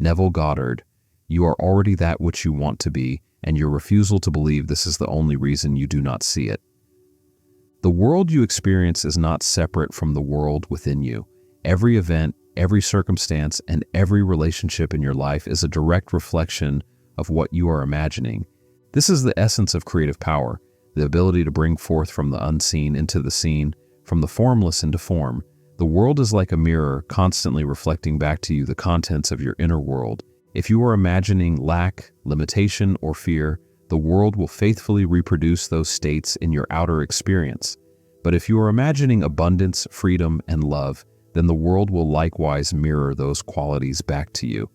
Neville Goddard, you are already that which you want to be, and your refusal to believe this is the only reason you do not see it. The world you experience is not separate from the world within you. Every event, every circumstance, and every relationship in your life is a direct reflection of what you are imagining. This is the essence of creative power, the ability to bring forth from the unseen into the seen, from the formless into form. The world is like a mirror, constantly reflecting back to you the contents of your inner world. If you are imagining lack, limitation, or fear, the world will faithfully reproduce those states in your outer experience. But if you are imagining abundance, freedom, and love, then the world will likewise mirror those qualities back to you.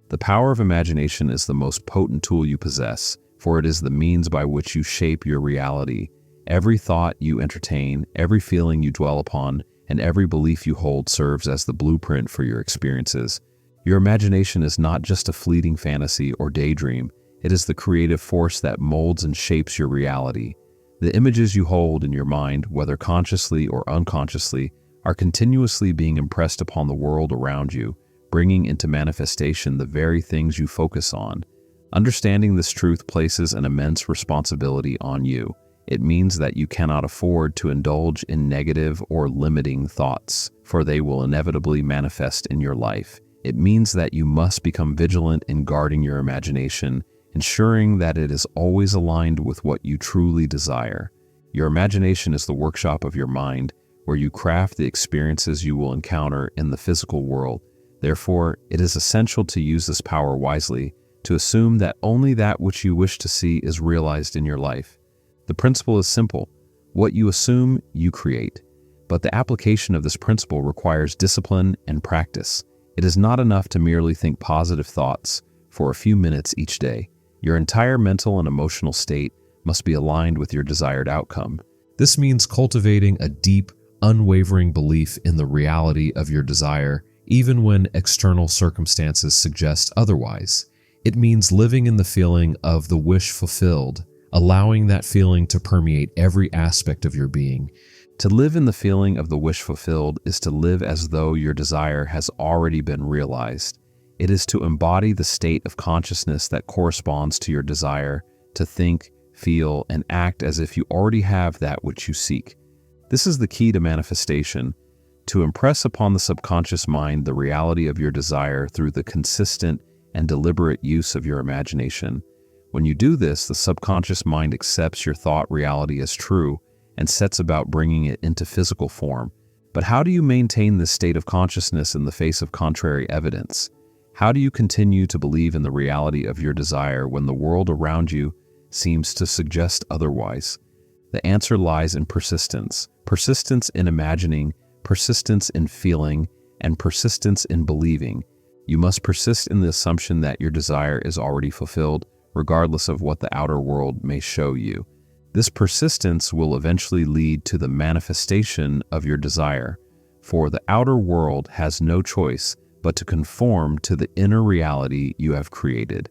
The power of imagination is the most potent tool you possess, for it is the means by which you shape your reality. Every thought you entertain, every feeling you dwell upon, and every belief you hold serves as the blueprint for your experiences. Your imagination is not just a fleeting fantasy or daydream, it is the creative force that molds and shapes your reality. The images you hold in your mind, whether consciously or unconsciously, are continuously being impressed upon the world around you, bringing into manifestation the very things you focus on. Understanding this truth places an immense responsibility on you. It means that you cannot afford to indulge in negative or limiting thoughts, for they will inevitably manifest in your life. It means that you must become vigilant in guarding your imagination, ensuring that it is always aligned with what you truly desire. Your imagination is the workshop of your mind, where you craft the experiences you will encounter in the physical world. Therefore, it is essential to use this power wisely, to assume that only that which you wish to see is realized in your life. The principle is simple. What you assume, you create. But the application of this principle requires discipline and practice. It is not enough to merely think positive thoughts for a few minutes each day. Your entire mental and emotional state must be aligned with your desired outcome. This means cultivating a deep, unwavering belief in the reality of your desire, even when external circumstances suggest otherwise. It means living in the feeling of the wish fulfilled, allowing that feeling to permeate every aspect of your being. To live in the feeling of the wish fulfilled is to live as though your desire has already been realized. It is to embody the state of consciousness that corresponds to your desire, to think, feel, and act as if you already have that which you seek. This is the key to manifestation, to impress upon the subconscious mind the reality of your desire through the consistent and deliberate use of your imagination. When you do this, the subconscious mind accepts your thought reality as true and sets about bringing it into physical form. But how do you maintain this state of consciousness in the face of contrary evidence? How do you continue to believe in the reality of your desire when the world around you seems to suggest otherwise? The answer lies in persistence. Persistence in imagining, persistence in feeling, and persistence in believing. You must persist in the assumption that your desire is already fulfilled, regardless of what the outer world may show you. This persistence will eventually lead to the manifestation of your desire, for the outer world has no choice but to conform to the inner reality you have created.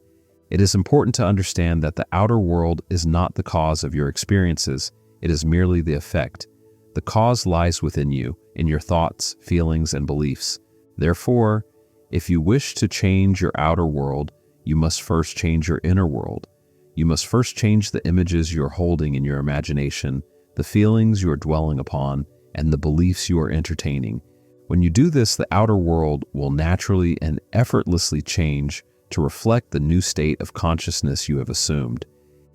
It is important to understand that the outer world is not the cause of your experiences, it is merely the effect. The cause lies within you, in your thoughts, feelings, and beliefs. Therefore, if you wish to change your outer world, you must first change your inner world. You must first change the images you're holding in your imagination, the feelings you are dwelling upon, and the beliefs you are entertaining. When you do this, the outer world will naturally and effortlessly change to reflect the new state of consciousness you have assumed.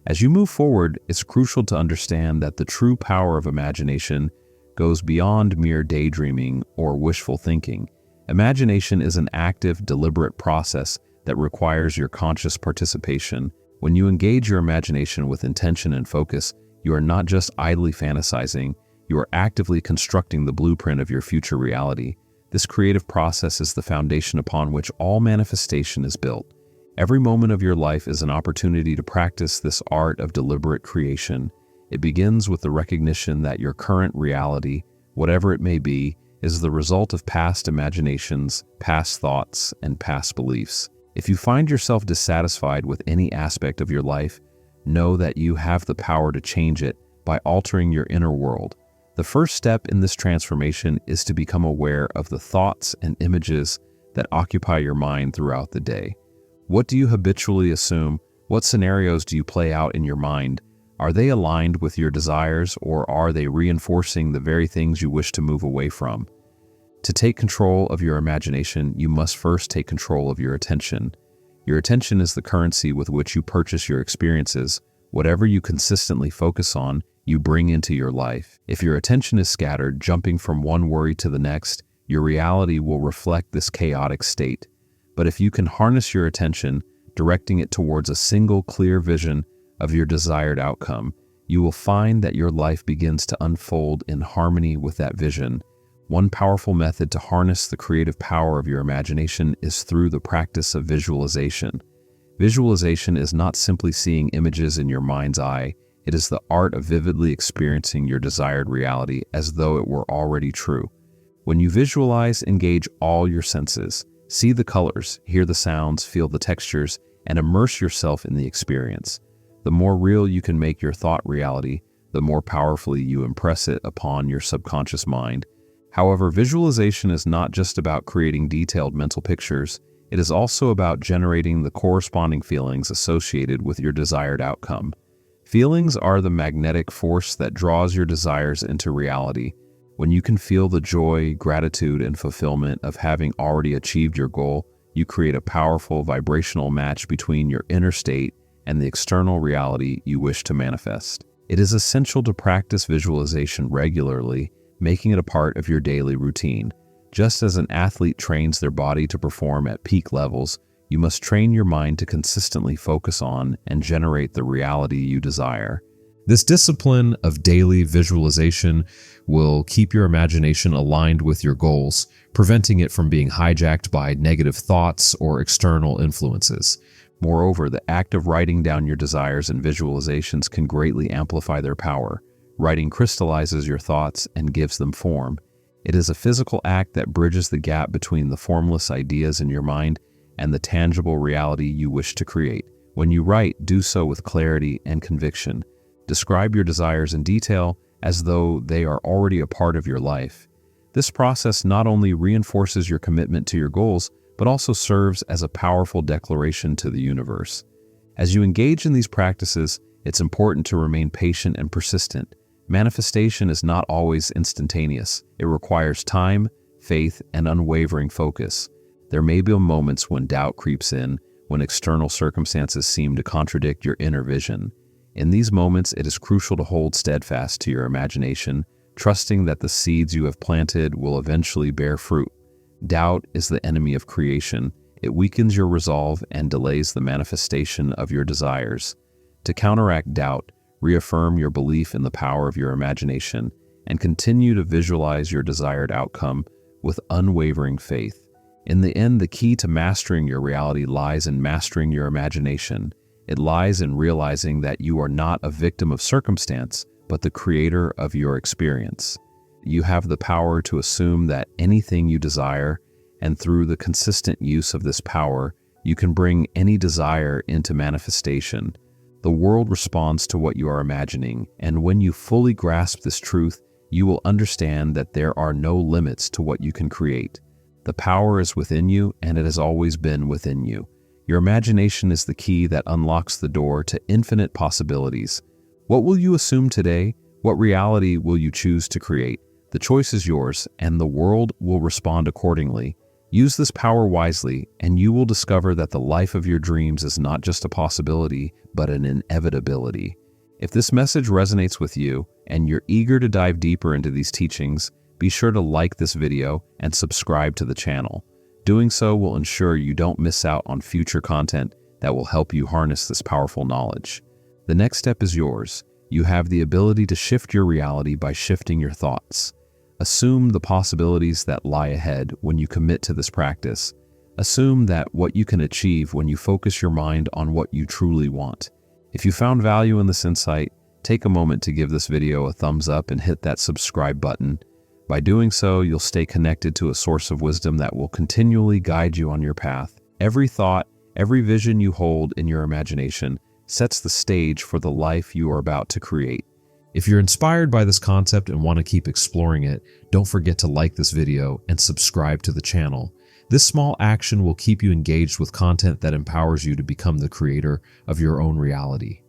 As you move forward, it's crucial to understand that the true power of imagination goes beyond mere daydreaming or wishful thinking. Imagination is an active, deliberate process that requires your conscious participation. When you engage your imagination with intention and focus, you are not just idly fantasizing, you are actively constructing the blueprint of your future reality. This creative process is the foundation upon which all manifestation is built. Every moment of your life is an opportunity to practice this art of deliberate creation. It begins with the recognition that your current reality, whatever it may be, is the result of past imaginations, past thoughts, and past beliefs. If you find yourself dissatisfied with any aspect of your life, know that you have the power to change it by altering your inner world. The first step in this transformation is to become aware of the thoughts and images that occupy your mind throughout the day. What do you habitually assume? What scenarios do you play out in your mind? Are they aligned with your desires, or are they reinforcing the very things you wish to move away from? To take control of your imagination, you must first take control of your attention. Your attention is the currency with which you purchase your experiences. Whatever you consistently focus on, you bring into your life. If your attention is scattered, jumping from one worry to the next, your reality will reflect this chaotic state. But if you can harness your attention, directing it towards a single clear vision of your desired outcome, you will find that your life begins to unfold in harmony with that vision. One powerful method to harness the creative power of your imagination is through the practice of visualization. Visualization is not simply seeing images in your mind's eye. It is the art of vividly experiencing your desired reality as though it were already true. When you visualize, engage all your senses. See the colors, hear the sounds, feel the textures, and immerse yourself in the experience. The more real you can make your thought reality, the more powerfully you impress it upon your subconscious mind. However, visualization is not just about creating detailed mental pictures. It is also about generating the corresponding feelings associated with your desired outcome. Feelings are the magnetic force that draws your desires into reality. When you can feel the joy, gratitude, and fulfillment of having already achieved your goal, you create a powerful vibrational match between your inner state and the external reality you wish to manifest. It is essential to practice visualization regularly, making it a part of your daily routine. Just as an athlete trains their body to perform at peak levels, you must train your mind to consistently focus on and generate the reality you desire. This discipline of daily visualization will keep your imagination aligned with your goals, preventing it from being hijacked by negative thoughts or external influences. Moreover, the act of writing down your desires and visualizations can greatly amplify their power. Writing crystallizes your thoughts and gives them form. It is a physical act that bridges the gap between the formless ideas in your mind and the tangible reality you wish to create. When you write, do so with clarity and conviction. Describe your desires in detail as though they are already a part of your life. This process not only reinforces your commitment to your goals, but also serves as a powerful declaration to the universe. As you engage in these practices, it's important to remain patient and persistent. Manifestation is not always instantaneous. It requires time, faith, and unwavering focus. There may be moments when doubt creeps in, when external circumstances seem to contradict your inner vision. In these moments, it is crucial to hold steadfast to your imagination, trusting that the seeds you have planted will eventually bear fruit. Doubt is the enemy of creation. It weakens your resolve and delays the manifestation of your desires. To counteract doubt, reaffirm your belief in the power of your imagination and continue to visualize your desired outcome with unwavering faith. In the end, the key to mastering your reality lies in mastering your imagination. It lies in realizing that you are not a victim of circumstance, but the creator of your experience. You have the power to assume that anything you desire, and through the consistent use of this power, you can bring any desire into manifestation. The world responds to what you are imagining, and when you fully grasp this truth, you will understand that there are no limits to what you can create. The power is within you, and it has always been within you. Your imagination is the key that unlocks the door to infinite possibilities. What will you assume today? What reality will you choose to create? The choice is yours, and the world will respond accordingly. Use this power wisely, and you will discover that the life of your dreams is not just a possibility, but an inevitability. If this message resonates with you, and you're eager to dive deeper into these teachings, be sure to like this video and subscribe to the channel. Doing so will ensure you don't miss out on future content that will help you harness this powerful knowledge. The next step is yours. You have the ability to shift your reality by shifting your thoughts. Assume the possibilities that lie ahead when you commit to this practice. Assume that what you can achieve when you focus your mind on what you truly want. If you found value in this insight, take a moment to give this video a thumbs up and hit that subscribe button. By doing so, you'll stay connected to a source of wisdom that will continually guide you on your path. Every thought, every vision you hold in your imagination sets the stage for the life you are about to create. If you're inspired by this concept and want to keep exploring it, don't forget to like this video and subscribe to the channel. This small action will keep you engaged with content that empowers you to become the creator of your own reality.